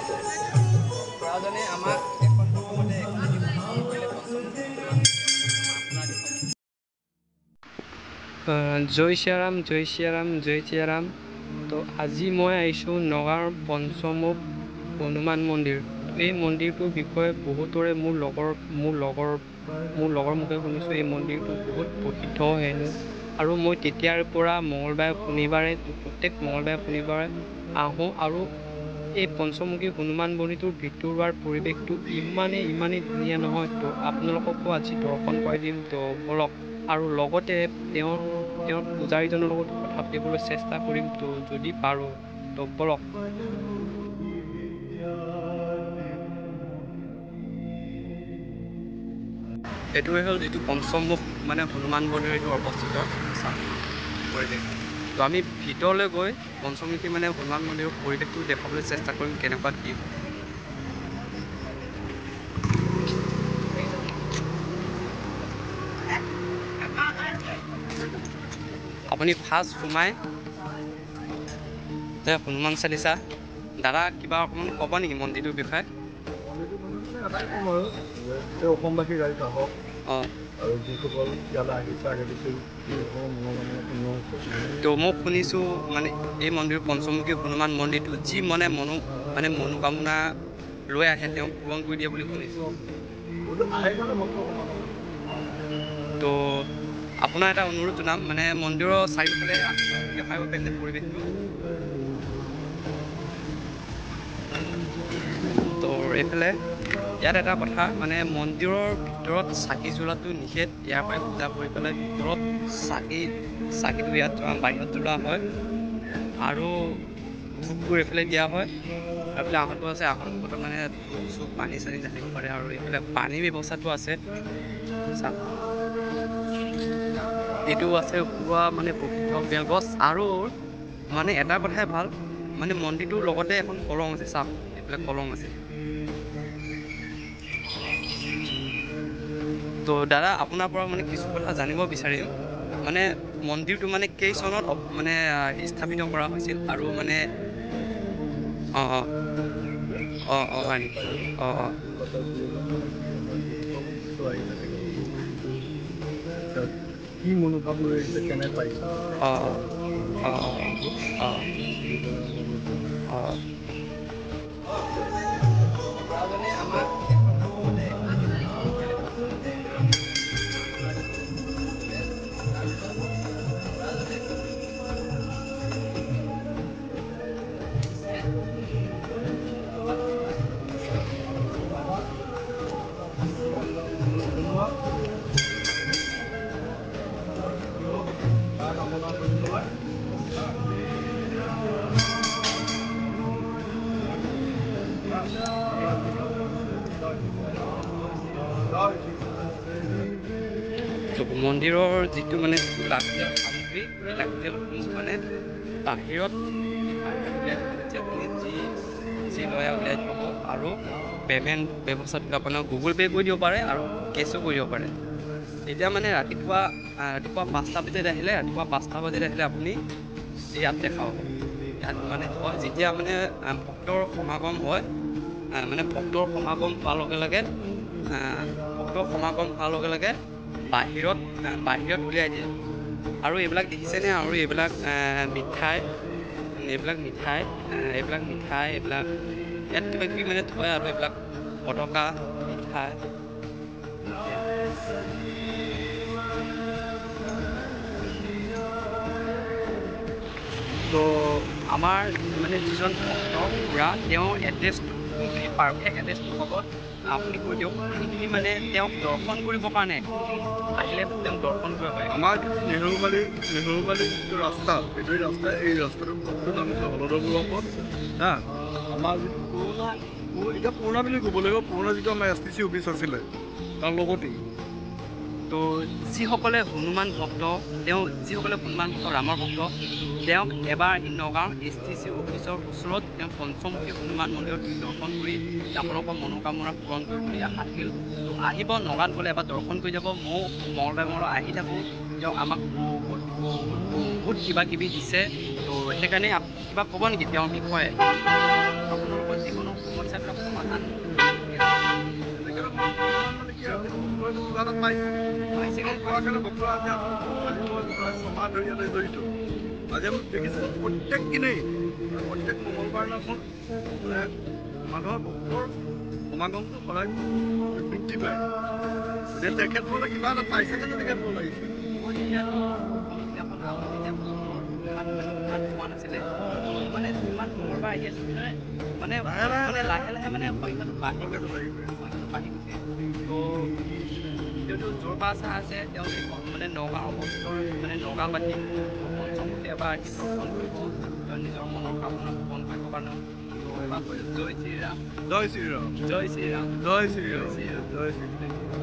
খুৰাজনে আমাক এখন প্ৰথমতে এখন নিমন্ত্ৰণ কৰিলে পঞ্চমুখী হনুমান জয় শ্ৰীৰাম জয় শ্ৰীৰাম জয় শ্ৰীৰাম। তো আজি মই আহিছোঁ নগাঁৱৰ পঞ্চমুখ হনুমান মন্দিৰ। এই মন্দিৰটোৰ বিষয়ে বহুতৰে মোৰ লগৰ মুখে শুনিছোঁ এই মন্দিৰটো বহুত প্ৰসিদ্ধ হেনো। আৰু মই তেতিয়াৰ পৰা প্ৰত্যেক মঙলবাৰে শনিবাৰে আহোঁ। আৰু এই পঞ্চমুখী হনুমান মন্দিৰটোৰ ভিতৰুৱাৰ পৰিৱেশটো ইমানেই ধুনীয়া নহয়। তো আপোনালোককো আজি দৰ্শন কৰাই দিম। তো বলক, আৰু লগতে তেওঁৰ পূজাৰীজনৰ লগত কথা পাতিবলৈ চেষ্টা কৰিম, তো যদি পাৰোঁ। তো বলক। এইটোৱে হ'ল যিটো পঞ্চমুখ হনুমান মন্দিৰ এইটো অৱস্থিত পৰিৱেশ। তো আমি ভিতৰলৈ গৈ পঞ্চমুখী হনুমান মন্দিৰৰ পৰিৱেশটো দেখাবলৈ চেষ্টা কৰিম কেনেকুৱা কি। আপুনি ফাৰ্ষ্ট সোমাই হনুমান চালিচা। দাদা কিবা অকণমান ক'ব নেকি মন্দিৰটোৰ বিষয়ে? অসমবাসী ৰাইজ আহক। অঁ, আৰু যিসকল ইয়ালৈ আহিছে আগে পিছে তো মই শুনিছোঁ এই মন্দিৰ পঞ্চমুখী হনুমান মন্দিৰটো যি মনোকামনা লৈ আহে তেওঁ পূৰণ কৰি দিয়ে বুলি শুনিছোঁ। তো আপোনাৰ এটা অনুৰোধ জনাম, মন্দিৰৰ চাৰিওফালে দেখাব পাৰিলে পৰিৱেশটো। তো এইফালে ইয়াত এটা কথা মন্দিৰৰ ভিতৰত চাকি জ্বলোৱাটো নিষেধ। ইয়াৰ পৰাই পূজা কৰি পেলাই ভিতৰত চাকিটো ইয়াত বাহিৰত জ্বলোৱা হয়। আৰু ধূপটো এইফালে দিয়া হয়। এইফালে আসনটো আছে, আসনটোত ধূপ চুপ পানী চানী ঢালিব পাৰে। আৰু এইফালে পানীৰ ব্যৱস্থাটো আছে। এইটো আছে পুৰা প্ৰসিদ্ধ বেলগছ। আৰু এটা কথাই ভাল, মন্দিৰটোৰ লগতে এখন কলং আছে। চাওক, এইফালে কলং আছে। তো দাদা আপোনাৰ পৰা কিছু কথা জানিব বিচাৰিম। মন্দিৰটো কেই চনত স্থাপিত কৰা হৈছিল? আৰু হয় নেকি? কি মনোভাৱ লৈ আহিছে, কেনে পাইছে? মন্দিৰৰ যিটো লাগতিয়াল সামগ্ৰী, লাগতিয়াল বাহিৰত উলিয়াই থ'ব দিছে। আপুনি যি লয় উলিয়াই থ'ব। আৰু পে'মেণ্ট ব্যৱস্থাটো আপোনাৰ গুগল পে' কৰি দিব পাৰে আৰু কেছো কৰি দিব পাৰে। এতিয়া ৰাতিপুৱা 5টা বজাত আহিলে আপুনি ইয়াত দেখা পাব। ইয়াত যেতিয়া ভক্তৰ সমাগম হয়, ভক্তৰ সমাগম হোৱাৰ লগে লগে বাহিৰত উলিয়াই দিয়ে। আৰু এইবিলাক দেখিছেনে? আৰু এইবিলাক মিঠাই ইয়াত কিবা কিবি থয়। আৰু এইবিলাক পতকা মিঠাই। তো আমাৰ যিজন ভক্ত খুৰা, তেওঁৰ এড্ৰেছটো কোনখিনি পাৰফেক্ট এড্ৰেছটো ক'ব আপুনি কৈ দিয়ক। কোনখিনি তেওঁক দৰ্শন কৰিবৰ কাৰণে আহিলে তেওঁক দৰ্শন কৰিব পাৰে। আমাৰ নেহৰুবালি যিটো ৰাস্তা, এই ৰাস্তাটোৰ পথটোৰ নাম হৈছে হলধৰপুৰৰ পথ। আমাৰ যিটো পুৰণা বুলি ক'ব লাগিব, পুৰণা যিটো আমাৰ STC অফিচ আছিলে তাৰ লগতেই। তো যিসকলে হনুমান ভক্ত, ৰামৰ ভক্ত, তেওঁক এবাৰ আহি নগাঁও STC অফিচৰ ওচৰত পঞ্চমুখী হনুমান মন্দিৰত দৰ্শন কৰি আপোনালোকৰ মনোকামনা পূৰণ কৰিব বুলি আশা থাকিল। তো আহিব, নগাঁৱত গ'লে এবাৰ দৰ্শন কৰি যাব। ময়ো মঙলবাৰে আহি থাকোঁ। তেওঁ আমাক বহুত কিবা কিবি দিছে। তো সেইকাৰণে কিবা ক'ব নেকি তেওঁৰ বিষয়ে? আপোনালোকৰ জীৱনৰ সমস্যাবিলাক সমাধান এনেকৈ বৰ্তমান মানে কি আৰু ভক্তইতো কিবা এটা পাইছে। ভক্তৰ পোৱাৰ কাৰণে ভক্তৰ আজি আছো। আজি মই প্ৰায় 6 মাহ ধৰি ইয়াতে জড়িত। আজি আমি দেখিছোঁ প্ৰত্যেক দিনেই প্ৰত্যেক মঙলবাৰ দিনাখন মানে মানুহৰ ভক্তৰ সমাগমটো সদায় বৃদ্ধি পায়। গতিকে তেখেতসকলে কিবা এটা পাইছে যেন তেখেতসকল লাগিছে। মই যেতিয়াতো প্ৰথম দিনাখন আহোঁ তেতিয়া ইমান পোৱা নাছিলে। মানে যিমান মঙলবাৰ আহি আছোঁ মানে লাহে লাহে মানে সংখ্যাটো বাঢ়ি গৈছে। সংখ্যাটো বাঢ়ি গৈছে। তো যিহেতু যোৰবাছা আছে তেওঁলোকে মানে নগাঁও অঞ্চলৰ মানে নগাঁওবাসী পঞ্চমতে এবাৰ আহি দৰ্শন কৰিব নিজৰ মনৰ কামনা পূৰণ কৰিবৰ কাৰণে। তো এবাৰ কৈ জয় শ্ৰীৰাম, জয় শ্ৰীৰাম, জয় শ্ৰীৰাম, জয় জয় শ্ৰীৰাম, শ্ৰীৰাম। জয় শ্ৰীৰাম।